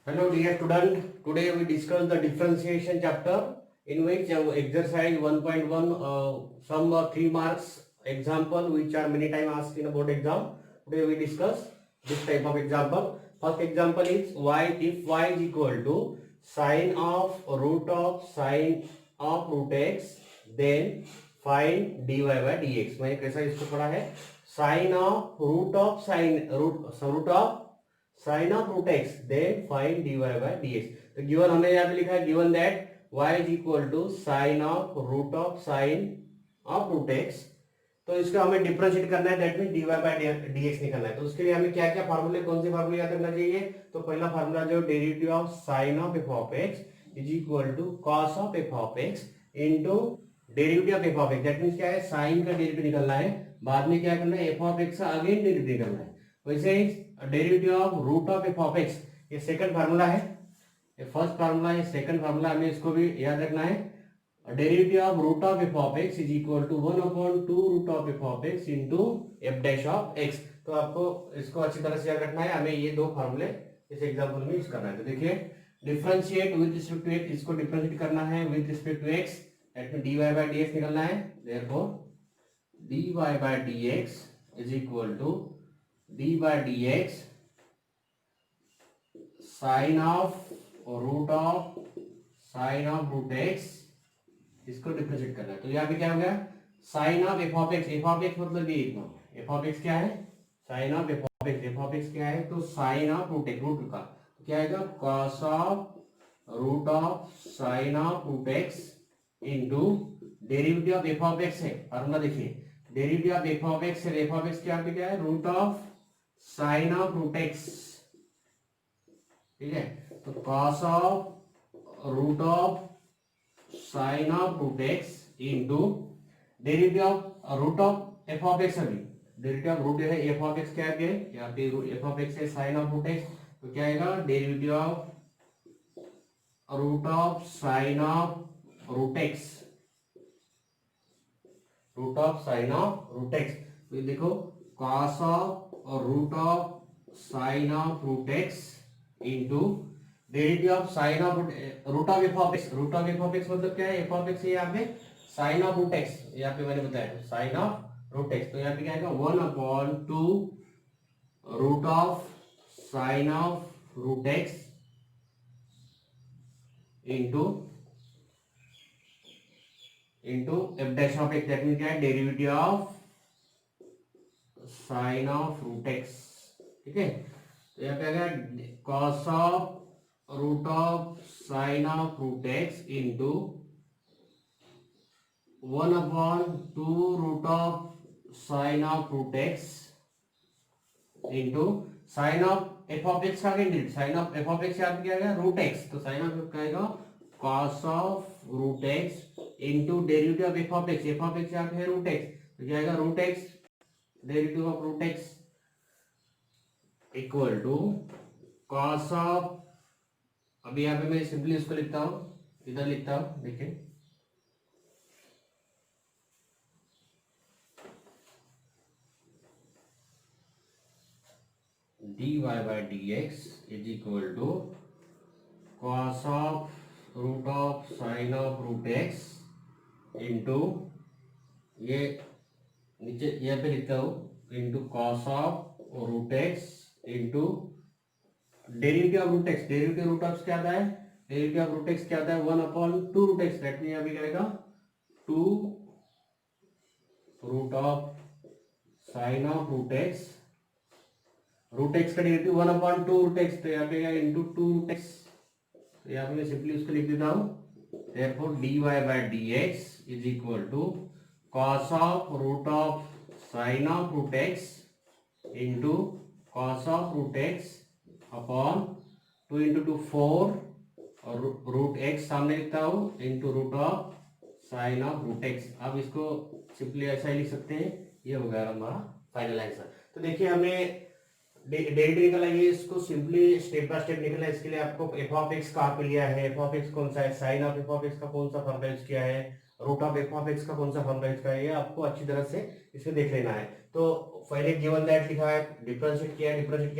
Hello dear student, today we discuss the differentiation chapter in which exercise 1.1 some 3 marks example which are many times asked in a board exam. Today we discuss this type of example. First example is y if y is equal to sine of sine of root x then find dy by dx. मैंने कैसा इसको पढ़ा है sine of root of sine of root x then find dy by dx. तो given हमने यहाँ पे लिखा है given that y is equal to sine of root x. तो इसको हमें डिफरेंशिएट करना है, that mean dy by dx निकालना है. तो उसके लिए हमें क्या क्या फार्मूले, कौन से फार्मूले याद रखना चाहिए. तो पहला फार्मूला जो derivative of sine of f of x is equal to cos of f of x into derivative of f of x. That means क्या है, साइन का डेरिवेटिव निकालना है, बाद में क्या करना है एफ ऑफ एक्स का अगेन डेरिवेटिव निकालना है. वैसे derivative of root of f of x ये सेकंड फार्मूला है, ये फर्स्ट फार्मूला, ये सेकंड फार्मूला, हमें इसको भी याद रखना है. Derivative of root of f of x is equal to 1/2 root of f of x into f dash of x. तो आपको इसको अच्छी तरह से याद रखना है. हमें ये दो फार्मूले इस एग्जांपल में यूज करना है. तो देखिए differentiate with respect to x, इसको डिफरेंशिएट करना है with respect to x, that mean dy by dx निकालना है. Therefore dy by dx is equal to d by dx sine of root x, इसको डिफरेंशिएट करना है. तो यहाँ पे क्या हो गया sine of f of x मतलब ये इतना एफ ऑफ एक्स क्या है sine of f of x क्या है तो साइन ऑफ रूट का. तो क्या आएगा cos of sine of root x into derivative of f of x है. फार्मूला देखिए derivative of f of x है, एफ ऑफ एक्स क्या है root of sine of root x. ठीक है, तो cos of root of sine of root x into derivative of root of f of x. अभी derivative of root है f of x क्या है, यहाँ पे एफ ऑफ एक्स है साइन ऑफ रूट एक्स. तो क्या आएगा derivative of root of sine of root x, root of sine of root x. तो देखो cos of root of sine of root x into derivative of sine of root of f of x. Root of f of x मतलब क्या है f of x है यहाँ पे sign of root x, यहाँ पे मैंने बताया साइन ऑफ रूट एक्स. तो यहाँ पे क्या आएगा 1/2 root of sine of root x into f dash of x, that mean क्या है derivative of sine of root x. ठीक है, तो यहाँ पे आ गया cos of root of sine of root x into 1/2 root of sine of root x into sine of f of x का sine of f of x क्या आएगा रूट एक्स. तो साइन ऑफ क्या आएगा cos of root x into derivative of f of x क्या है root x. तो क्या आएगा root x derivative of root x equal to cos of, अभी यहाँ पे मैं सिंपली इसको लिखता हूं, इधर लिखता हूं, देखिए dy by dx is equal to cos of root of sine of root x into ये नीचे यहाँ पे लिखता हूँ into cos of root x into derivative of root x. Derivative root of क्या आता है डेरिवेटिव ऑफ रूट एक्स क्या आता है 1/2 रूट एक्स. दैट मीन अभी करेगा 2 root of sine of root x का डेरिवेटिव 1/2 रूट एक्स. तो यहाँ पे इंटू 2 रूट एक्स. तो यहाँ पे मैं सिंपली उसको लिख देता हूँ. Therefore dy by dx is equal to cos of root of sin of root x into cos of root x upon 2 into 2 4 और रूट x सामने लिखता हूँ into root of sin of root x. अब इसको simply ऐसा ही लिख सकते हैं. ये हो गया हमारा फाइनल आंसर. तो देखिए हमें डेरिवेटिव निकाला है, इसको सिंपली स्टेप बाय स्टेप निकलना है. इसके लिए आपको एफ ऑफ एक्स कहाँ पे लिया है, एफ ऑफ एक्स कौन सा है, sine of f of x का कौन सा फॉर्मूला यूज किया है, root of f of x का कौन सा फॉर्मूला यूज किया है, ये आपको अच्छी तरह से इसमें देख लेना है. तो पहले गिवन दैट लिखा है, डिफरेंशिएट किया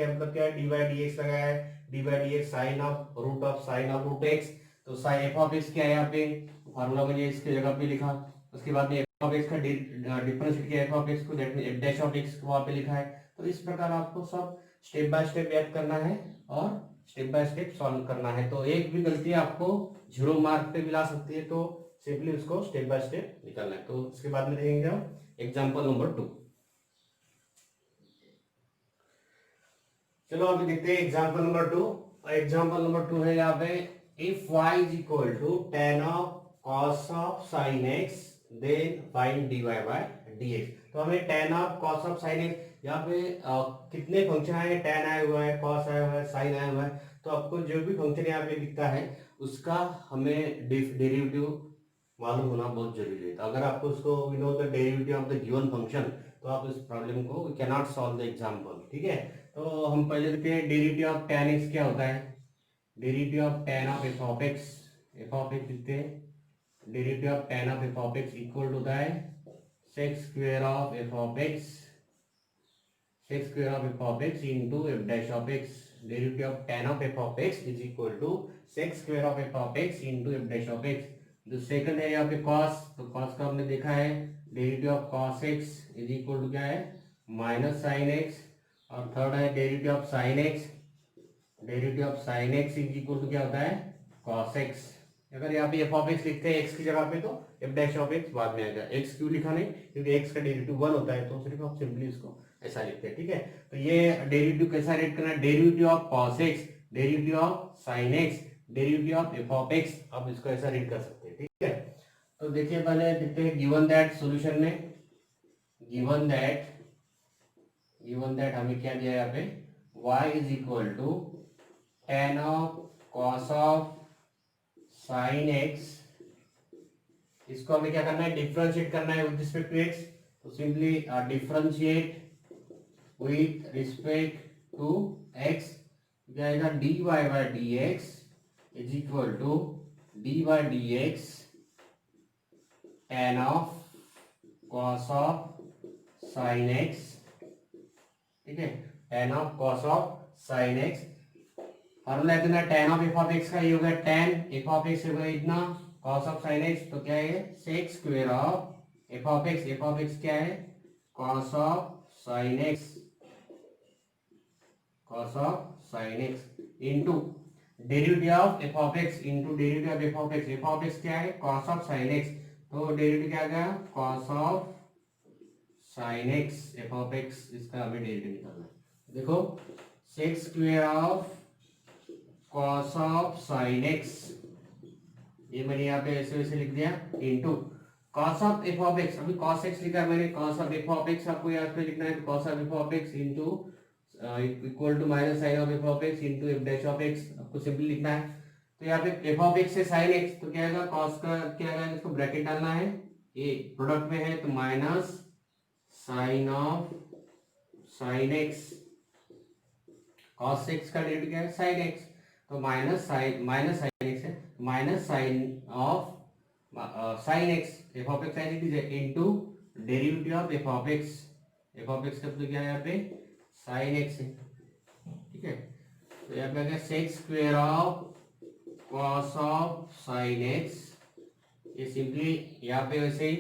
मतलब क्या है dy dx लगाया है, d by d x sine of root x. तो साइन एफ ऑफ एक्स क्या है यहाँ पे फार्मूला मैंने इसकी जगह पे लिखा। उसके बाद में एफ ऑफ एक्स का डिफरेंशिएट किया एफ ऑफ एक्स को, that mean F dash of x को वहां पे लिखा है। तो इस प्रकार आपको सब स्टेप बाय स्टेप याद करना है और स्टेप बाय स्टेप सॉल्व करना है। तो एक भी गलती आपको 0 मार्क पे भी ला सकती है, तो सिंपली उसको स्टेप बाय स्टेप निकालना है। तो इसके बाद में देखेंगे हम एग्जांपल नंबर 2। चलो अभी देखते हैं एग्जांपल नंबर 2। एग्जांपल नंबर 2 है यहाँ पे if y is equal to tan of cos of sin x then find dy by dx। तो हमें tan of cos of sin x यहाँ पे कितने फंक्शन आए, tan आया हुआ है, cos आया हुआ है, sin आया हुआ है। तो आपको जो भी फंक्शन यहाँ पे दिखता है उसका हमें डेरिवेटिव मालूम होना बहुत जरूरी है। तो अगर आपको उसको we know the derivative of the given function, तो आप इस प्रॉब्लम को we can not solve the example. ठीक है, तो हम पहले देखते हैं डेरिवेटिव ऑफ tan x क्या होता है। Derivative of tan of f of x लिखते हैं। Derivative of tan of f of x equal होता है sec square of f of x, sec square of f of x into f dash of x। Derivative of tan of f of x is equal to sec square of f of x into f dash of x। जो second है यहाँ पे cos, तो cos का हमने देखा है derivative of cos x is equal to क्या है माइनस sin x। और थर्ड है derivative of sin x, derivative of sin x is equal to क्या होता है cos x। अगर यहाँ पे f ऑफ x लिखते हैं x की जगह पे, तो f डैश ऑफ x बाद में आएगा। x क्यों लिखा नहीं, क्योंकि x का डेरिवेटिव 1 होता है, तो सिर्फ आप सिंपली इसको ऐसा लिखते हैं। ठीक है, तो ये डेरिवेटिव कैसा रेट करना है, derivative of cos x, derivative of sin x, derivative of f of x, आप इसको ऐसा रीड कर सकते हैं। ठीक है, तो देखिए पहले देखते हैं गिवन दैट सॉल्यूशन में। गिवन दैट हमें क्या दिया है यहाँ पे y is equal to tan of cos of sin x। इसको हमें क्या करना है, डिफरेंशिएट करना है विद रिस्पेक्ट टू x। तो simply differentiate with respect to x, क्या आएगा dy by dx is equal to dy by dx tan of cos of sin x। ठीक है, tan of cos of sin x। Formula इतना tan of f of x का ये हो गया tan f of x हो गया इतना cos ऑफ sin x। तो क्या है sec square of f of x क्या है cos of sin x, cos of sin x into derivative of f of x into derivative of f of x क्या है cos ऑफ sin x। तो derivative क्या आ गया cos of sin x f of x, इसका हमें derivative निकालना है। देखो sec square of cos of sin x, ये मैंने यहाँ पे ऐसे वैसे लिख दिया, into cos of f of x। अभी cos x लिखा मैंने, cos of f of x आपको यहाँ पे लिखना है, तो cos of f of x into equal to minus sine of f of x into f dash of x, आपको सिंपली लिखना है। तो यहाँ पे f ऑफ x से sin x, तो क्या आएगा cos का क्या आएगा, इसको ब्रैकेट डालना है, ये प्रोडक्ट में है, तो minus sine of sin x, cos x का डेरिवेटिव क्या है sin x, तो माइनस साइन x है, minus sine of sine x f of x as it is into derivative of f of x का तो क्या है यहाँ पे साइन एक्स है। ठीक है, तो यहाँ पे आ गया sec square of cos of sine x, ये सिंपली यहाँ पे वैसे ही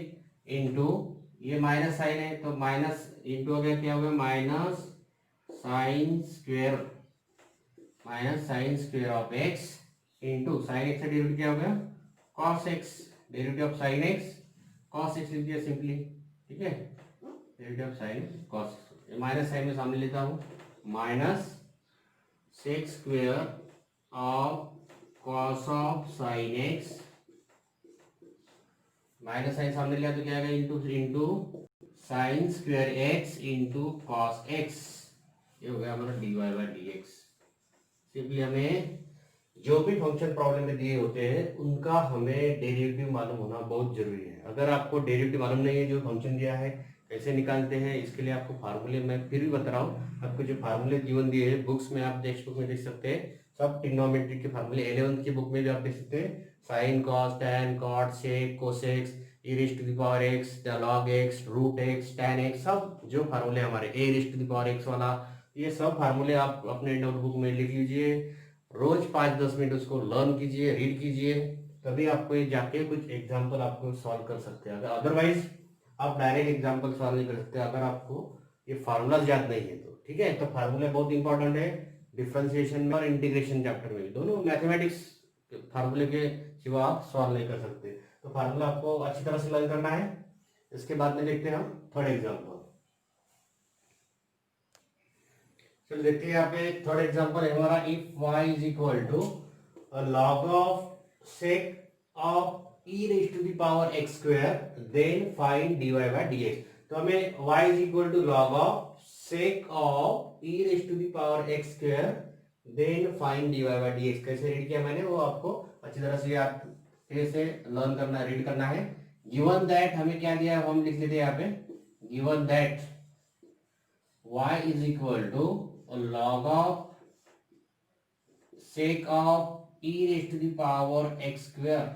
इनटू ये माइनस साइन है, तो माइनस इनटू हो गया, क्या हो गया minus sine square of x into sine x का डेरिवेटिव क्या हो गया cos x, derivative of sin x cos x लिख दिया सिंपली। ठीक है, derivative of sin cos, minus sine में सामने लेता हूँ, minus sec square of cos of sin x, minus sine सामने लिया तो क्या आएगा into sine square x into cos x, ये हो गया हमारा dy बाय dx। सिंपली हमें जो भी फंक्शन प्रॉब्लम में दिए होते हैं उनका हमें डेरिवेटिव मालूम होना बहुत जरूरी है। अगर आपको डेरिवेटिव मालूम नहीं है, जो फंक्शन दिया है कैसे निकालते हैं, इसके लिए आपको फार्मूले मैं फिर भी बता रहा हूँ, आपको जो फार्मूले जीवन दिए हैं बुक्स में, आप टेक्स्ट बुक में देख सकते हैं, सब ट्रिग्नोमेट्री के फार्मूले 11th की बुक में भी आप देख सकते हैं, sine cos tan cot sec cosec x e raise to the power x, log x, root x, tan x, सब जो फार्मूले हमारे a raise to the power x वाला, ये सब फार्मूले आप अपने नोटबुक में लिख लीजिए। रोज 5-10 मिनट उसको लर्न कीजिए, रीड कीजिए, तभी आपको ये जाके कुछ एग्जाम्पल आपको सॉल्व कर सकते हैं। अगर अदरवाइज आप डायरेक्ट एग्जाम्पल सॉल्व नहीं कर सकते अगर आपको ये फार्मूलाज याद नहीं है तो। ठीक है, तो फार्मूला बहुत इंपॉर्टेंट है डिफरेंशिएशन में और इंटीग्रेशन चैप्टर में, दोनों मैथमेटिक्स फार्मूले के सिवा आप सॉल्व नहीं कर सकते। तो फार्मूला आपको अच्छी तरह से लर्न करना है। इसके बाद में देखते हैं हम थर्ड एग्जाम्पल। चलो देखते हैं यहाँ पे थर्ड एग्जाम्पल है हमारा, if y is equal to log of sec of e raise to the power x square then find dy by dx। तो हमें y is equal to log of sec of e raise to the power x square then find dy by dx कैसे read किया मैंने वो आपको अच्छी तरह से याद से लर्न करना है, रीड करना है। गिवन दैट हमें क्या दिया है हम लिख लेते हैं यहाँ पे, given that y is equal to log of sec of e raise to the power x square.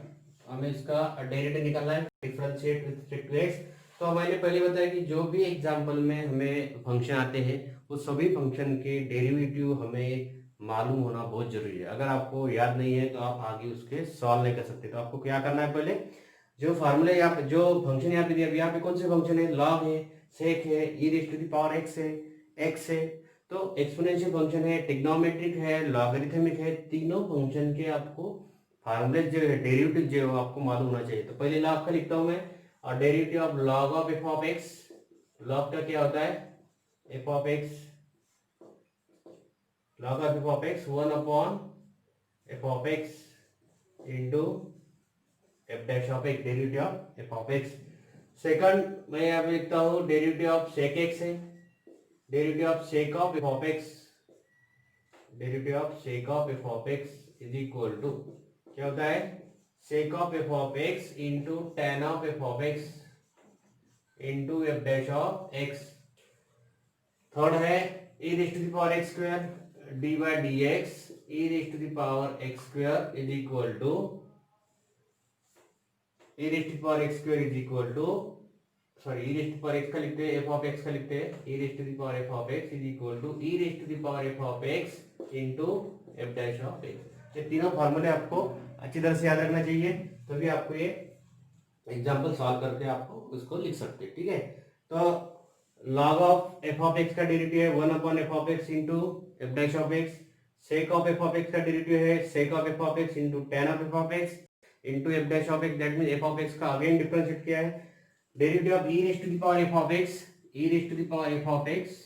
हमें इसका डेरिवेटिव निकालना है, differentiate with respect to x। तो मैंने पहले बताया कि जो भी एग्जांपल में हमें फंक्शन आते हैं वो सभी फंक्शन के डेरिवेटिव हमें मालूम होना बहुत जरूरी है। अगर आपको याद नहीं है तो आप आगे उसके सॉल्व नहीं कर सकते। तो आपको क्या करना है, पहले जो फार्मूला यहाँ पे जो फंक्शन यहाँ पे दिया, यहाँ पे कौन से फंक्शन है, लॉग है, सेक है, e raise to the power x है, x है, तो एक्सपोनेंशियल फंक्शन है, ट्रिग्नोमेट्रिक है, लॉगरिथमिक है, तीनों फंक्शन के आपको फार्मूले जो है डेरिवेटिव जो है आपको मालूम होना चाहिए। तो पहले लॉग का लिखता हूं मैं, और derivative of log of f of x, log का क्या होता है, f of x, log of f of x 1 upon f of x into f dash of x, derivative of f of x. Second मैं यहाँ पे लिखता हूँ derivative of sec x है, derivative of sec of f of x, derivative of sec of f of x is equal to क्या होता है, सेक of f of x into tan of f of x into f dash of x. Third है e raise to the power x square d by d x, e raise to the power x square is equal to, e raise to the power x square is equal to, sorry e raise to power x का लिखते हैं, f of x का लिखते हैं, e raise to the power f of x is equal to e raise to the power f of x into f dash of x। ये तीनों फार्मूले आपको अच्छी तरह से याद रखना चाहिए, तभी आपको ये एग्जांपल सॉल्व करके आपको उसको लिख सकते हैं। ठीक है, तो log of f of x का डेरिवेटिव है 1 upon f of x into f dash of x, sec of f of x का डेरिवेटिव है sec of f of x into tan of f of x into f dash of x, that means f of x का again differentiate किया है, derivative of e raise to the power f of x, e raise to the power f of x,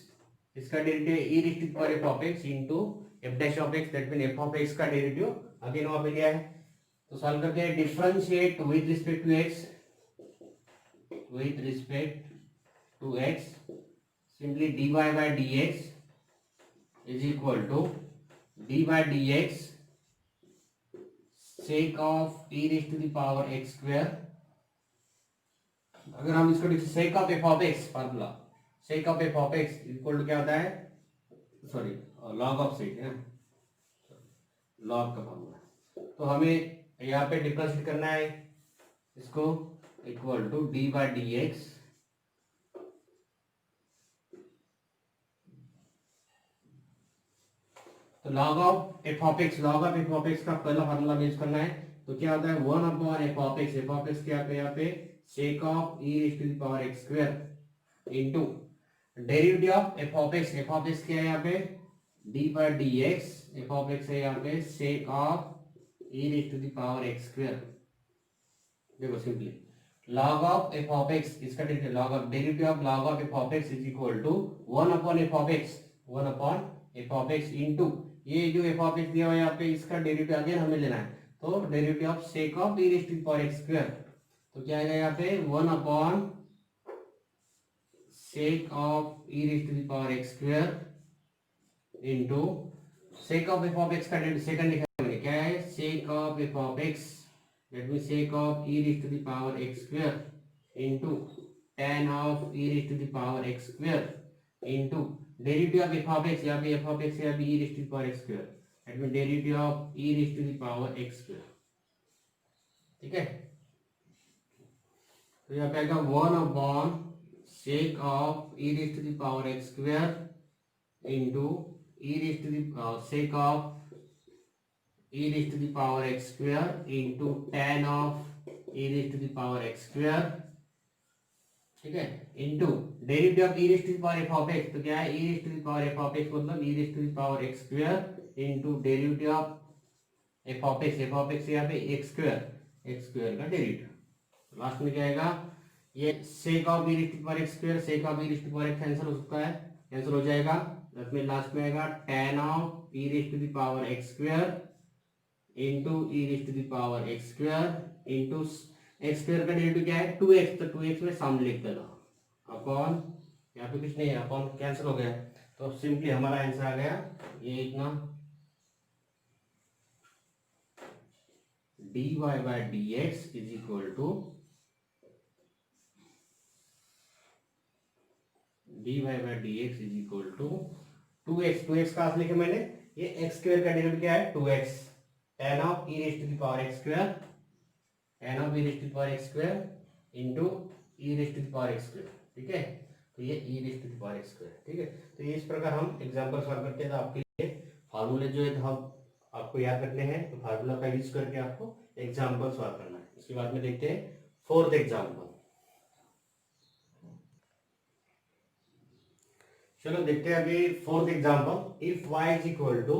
इसका derivative e raise to the power f of x into f dash of x, that means f of x का derivative again वहां पे लिया है। तो solve करते हैं, differentiate with respect to x, with respect to x, simply dy by dx is equal to d by dx sec of e raised to the power x square। अगर हम इसको लिखें sec of f of x, formula sec of f of x equal to क्या होता है, sorry log of sec है, log का formula. तो हमें यहाँ पे डिफरेंशिएट करना है इसको, equal to d by dx तो log of f of x, log of f of x का पहला फार्मूला यूज करना है। तो क्या होता है 1 upon f of x, f of x क्या है यहाँ पे sec of e raise to the power x square into derivative of f of x, f of x क्या है यहाँ पे d by dx, f of x है यहाँ पे sec of e raise to the power x square. देखो simply log of f of x, इसका log of derivative of log of f of x is equal to 1 upon f of x, 1 upon f of x into ये जो f of x दिया हुआ है यहाँ पे इसका डेरिवेटिव अगेन हमें लेना है। तो derivative of sec of e raise to the power x square, तो क्या आएगा यहाँ पे 1 upon sec of e raise to the power x square into sec of f of x का सेकंड लिखा है क्या है sec of f of x, that means sec of e raise to the power x square into tan of e raise to the power x square into derivative of f of x, यहाँ पे f of x है अभी e raise to the power x square, that means derivative of e raise to the power x square. ठीक है, तो यहाँ पे आएगा 1 upon sec of e raise to the power x square into e raise to the sec of e raised to the power x square into tan of e raised to the power x square, ठीक है, into derivative of e raised to the power f of x, तो क्या है e raised to the power f of x मतलब e raised to the power x square into derivative of f of x यहाँ पे x square का derivative. Last में क्या आएगा, ये sec of e raised to the power x square sec of e raised to the power x cancel हो सकता है, कैंसिल हो जाएगा। इसमें लास्ट में आएगा tan of e raised to the power x square into e raised to the power x square into x square का derivative क्या है 2x, तो 2x में सामने लिख देना अपॉन, यहाँ पे कुछ नहीं है, अपॉन कैंसिल हो गया, तो सिंपली हमारा आंसर आ गया ये इतना dy by dx is equal to dy by dx is equal to 2x का लिखे मैंने, ये x स्क्वायर का डेरिवेटिव क्या है 2x tan of e raised to the power x square tan of e raised to the power x square into e raised to the power x square, ठीक है, तो ये e raised to the power x square, ठीक है। तो ये इस प्रकार हम एग्जांपल सॉल्व करते हैं। तो आपके लिए फार्मूले जो है हम आपको याद रखने हैं, तो फार्मूला का यूज करके आपको एग्जांपल सॉल्व करना है। इसके बाद में देखते हैं फोर्थ एग्जांपल। चलो देखते हैं अभी fourth example. If y is equal to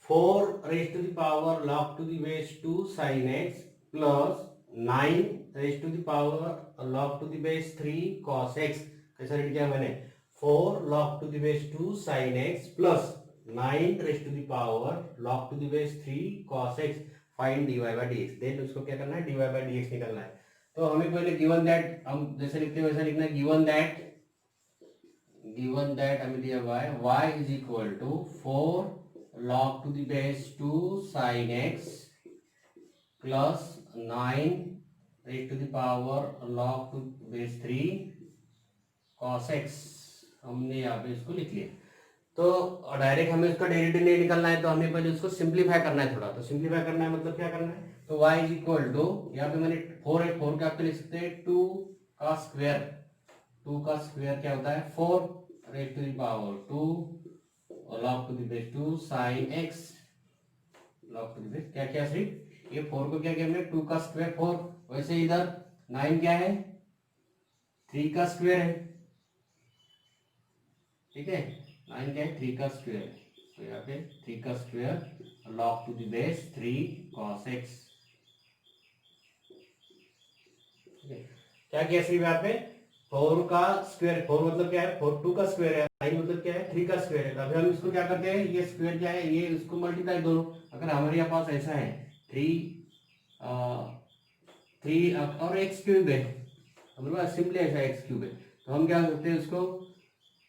4 raised to the power log to the base 2 sin x plus 9 raised to the power log to the base 3 cos x, कैसा रेड किया मैंने 4 log to the base 2 sin x plus 9 raised to the power log to the base 3 cos x, find dy by dx। Then उसको क्या करना है dy by dx निकालना है। तो हमें पहले गिवन दैट, हम जैसे लिखते हैं वैसा लिखना है, गिवन दैट हमें दिया हुआ है y is equal to 4 log to the base 2 sin x plus 9 raised to the power log to base 3 cos x, हमने यहाँ पे इसको लिख लिया। तो डायरेक्ट हमें उसका डेरिवेटिव नहीं निकालना है, तो हमें पहले उसको सिंप्लीफाई करना है थोड़ा। तो सिंप्लीफाई करना है मतलब क्या करना है, तो y इज इक्वल टू, यहाँ पे मैंने 4 है, 4 का आप लिख सकते हैं 2 का स्क्वायर क्या होता है 4 raised to the power 2 log to the base 2 sin x log to the base क्या क्या सिर्फ ये 4 को क्या किया हमने 2 का स्क्वायर 4, वैसे इधर 9 क्या है 3 का स्क्वायर है, ठीक है, 9 क्या है 3 का स्क्वायर है, तो यहाँ पे 3 का square log to the base 3 cos x, ठीक है। क्या किया सिर्फ यहाँ पे 4 का स्क्वायर, 4 मतलब क्या है 4 2 का स्क्वायर है, 9 मतलब क्या है 3 का स्क्वायर है। अभी हम इसको क्या करते हैं, ये स्क्वायर क्या है ये इसको मल्टीप्लाई दोनों, अगर हमारे पास ऐसा है 3 और एक्स क्यूब है, हमारे पास सिंपली ऐसा एक्स क्यूब है, तो हम क्या कर सकते हैं उसको,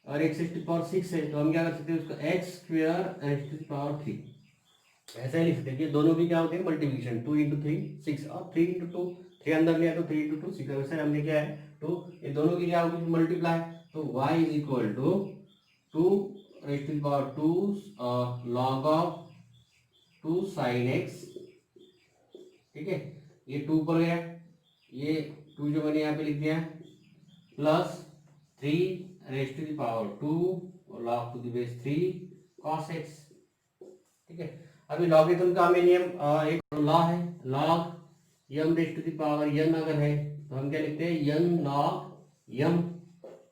और एक्स टू पावर 6 है तो हम क्या कर सकते हैं उसको x square x to power 3, ऐसा ही लिख सकते हैं कि दोनों की क्या होती है मल्टीप्लिकेशन 2 इंटू 3 6 और 3 इंटू 2 3 अंदर लिया तो 3 इंटू 2 6, वैसे हमने क्या है 2, ये दोनों की क्या होगी मल्टीप्लाई, तो y is equal to 2 raise to the power 2 log of 2 sin x, ठीक है, ये 2 पर गया, ये 2 जो मैंने यहाँ पे लिख दिया plus 3 raise to the power 2 log to the base 3 cos x, ठीक है। अभी लॉगरिथम का हमें नियम एक लॉ है, log m raise to the power n अगर है तो हम क्या लिखते हैं n log m,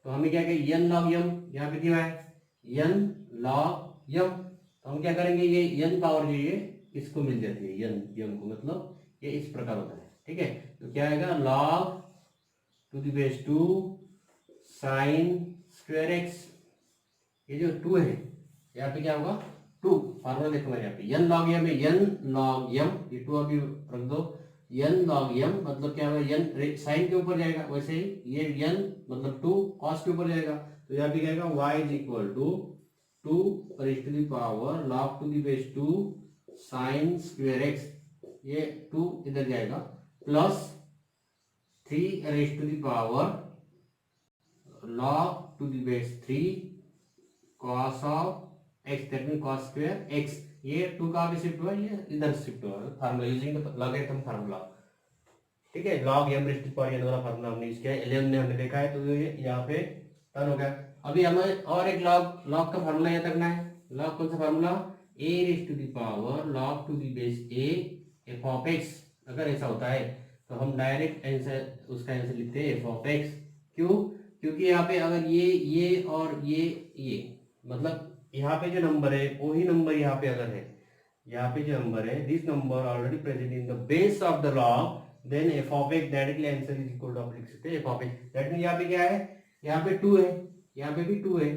तो हमें क्या कहें n log m, यहाँ पे दिया है n log m, तो हम क्या करेंगे ये n पावर जो ये इसको मिल जाती है n को, मतलब ये इस प्रकार होता है, ठीक है। तो क्या आएगा log to the base 2 sin square x, ये जो 2 है यहाँ पे क्या होगा 2, फार्मूला देखो मेरे यहाँ पे n log m है, n log m, ये 2 अभी रख दो, n log m मतलब क्या होगा n साइन के ऊपर जाएगा, वैसे ही ये n मतलब 2 cos के ऊपर जाएगा, तो यहाँ पे क्या आएगा y is equal to 2 raise to the power log to the base 2 sin square x, ये 2 इधर जाएगा plus 3 raise to the power log to the base 3 cos of x, that mean cos square x, ये 2 का आगे shift हुआ, ये इधर shift हुआ, formula using the logarithm formula, ठीक है। log m raise to the power n वाला फार्मूला हमने यूज किया है, lm ने हमने देखा है, तो ये यहाँ पे टर्न हो गया। अभी हमें और एक log का फार्मूला याद रखना है, log कौन सा formula a raise to the power log to the base a f of x। अगर ऐसा होता है तो हम डायरेक्ट आंसर उसका आंसर लिखते हैं f ऑफ x। क्यों? क्योंकि यहाँ पे अगर ये और ये मतलब यहाँ पे जो नंबर है वही नंबर यहाँ पे अगर है, यहाँ पे जो नंबर है this number already present in the base of the log, then f of x directly answer is equal to आप लिख सकते हैं f of x। That mean यहाँ पे क्या है, यहाँ पे 2 है, यहाँ पे भी 2 है,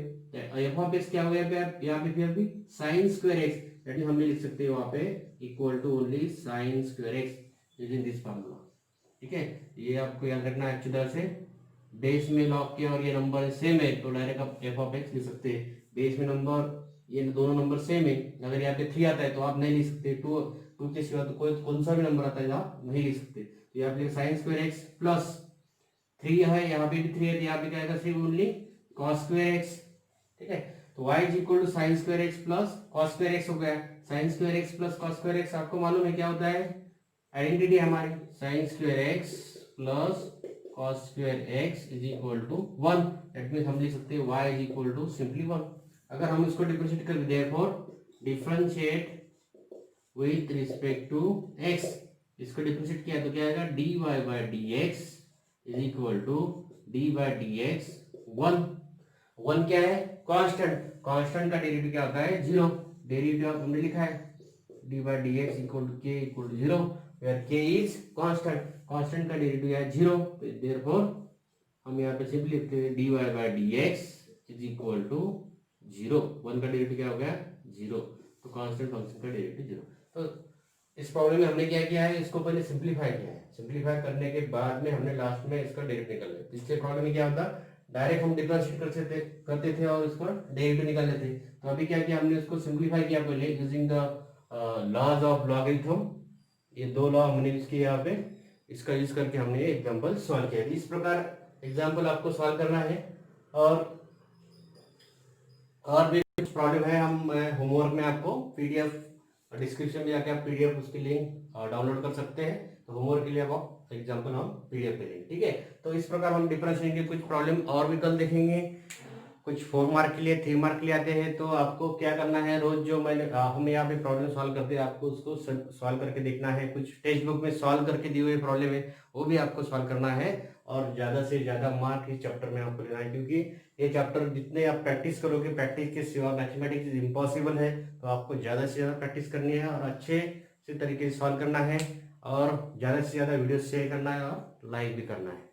f ऑफ x क्या हो गया यहाँ पे फिर भी sin square x। That mean हम लिख सकते हैं वहाँ पे equal to only sin square x using this formula. ठीक है, ये आपको याद रखना है। अच्छी तरह से बेस में लॉग किया और ये नंबर सेम है तो डायरेक्ट आप f ऑफ x लिख सकते हैं। बेस में नंबर ये दोनों नंबर सेम है, अगर यहाँ पे 3 आता है तो आप नहीं लिख सकते, 2 के सिवा तो कोई कौन सा भी नंबर आता है आप नहीं लिख सकते। तो यहाँ पे साइन स्क्वायर एक्स प्लस 3 है, यहाँ पे भी 3 है तो यहाँ पे क्या आएगा सिर्फ ओनली कॉस स्क्वायर एक्स। ठीक है, तो y is equal to sine square x plus cos square x हो गया। Sine square x plus cos square x आपको मालूम है क्या होता है, आइडेंटिटी हमारी sine square x plus cos square x is equal to 1। That means हम लिख सकते हैं y is equal to simply 1। अगर हम इसको डिफरेंशिएट कर therefore differentiate with respect to x, इसको डिफरेंशिएट किया तो क्या आएगा dy by dx is equal to d by dx 1 क्या है कांस्टेंट, कांस्टेंट का डेरिवेटिव क्या होता है 0। डेरिवेटिव हमने लिखा है d by dx equal to k equal to 0 where k is constant, constant का डेरिवेटिव है 0। तो देयरफॉर हम यहाँ पे सिंपली लिखते हैं dy by dx is equal to 0। 1 का डेरिवेटिव क्या हो गया 0, तो कांस्टेंट फंक्शन का डेरिवेटिव 0। तो इस प्रॉब्लम में हमने क्या किया है, इसको पहले सिंपलीफाई किया है, सिंपलीफाई करने के बाद में हमने लास्ट में इसका डेरिवेटिव निकाल लिया। पिछले प्रॉब्लम में क्या होता डायरेक्ट हम डिफरेंशिएट करते थे और इसका डेरिवेटिव निकाल लेते। तो अभी क्या किया हमने इसको सिंपलीफाई किया पहले using the laws of logarithm. ये 2 लॉ हमने यूज किया यहाँ पे, इसका यूज करके हमने एग्जाम्पल सॉल्व किया। इस प्रकार एग्जाम्पल आपको सॉल्व करना है। और भी कुछ प्रॉब्लम है, हम होमवर्क में आपको पीडीएफ डिस्क्रिप्शन में जाके आप पीडीएफ उसकी लिंक डाउनलोड कर सकते हैं। तो होमवर्क के लिए आप एग्जाम्पल हम पीडीएफ पे लेंगे। ठीक है, तो इस प्रकार हम डिफरेंशिएट के कुछ प्रॉब्लम और भी कल देखेंगे। कुछ 4 मार्क के लिए 3 मार्क के लिए आते हैं। तो आपको क्या करना है, रोज जो हम यहाँ पे प्रॉब्लम सॉल्व करते हैं आपको उसको सॉल्व करके देखना है। कुछ टेक्स्ट बुक में सॉल्व करके दिए हुए प्रॉब्लम है वो भी आपको सॉल्व करना है और ज्यादा से ज्यादा मार्क इस चैप्टर में आपको लेना है, क्योंकि ये चैप्टर जितने आप प्रैक्टिस करोगे, प्रैक्टिस के सिवा मैथमेटिक्स इम्पॉसिबल है। तो आपको ज्यादा से ज्यादा प्रैक्टिस करनी है और अच्छे से तरीके से सॉल्व करना है और ज्यादा से ज्यादा वीडियो शेयर करना है और लाइक भी करना है।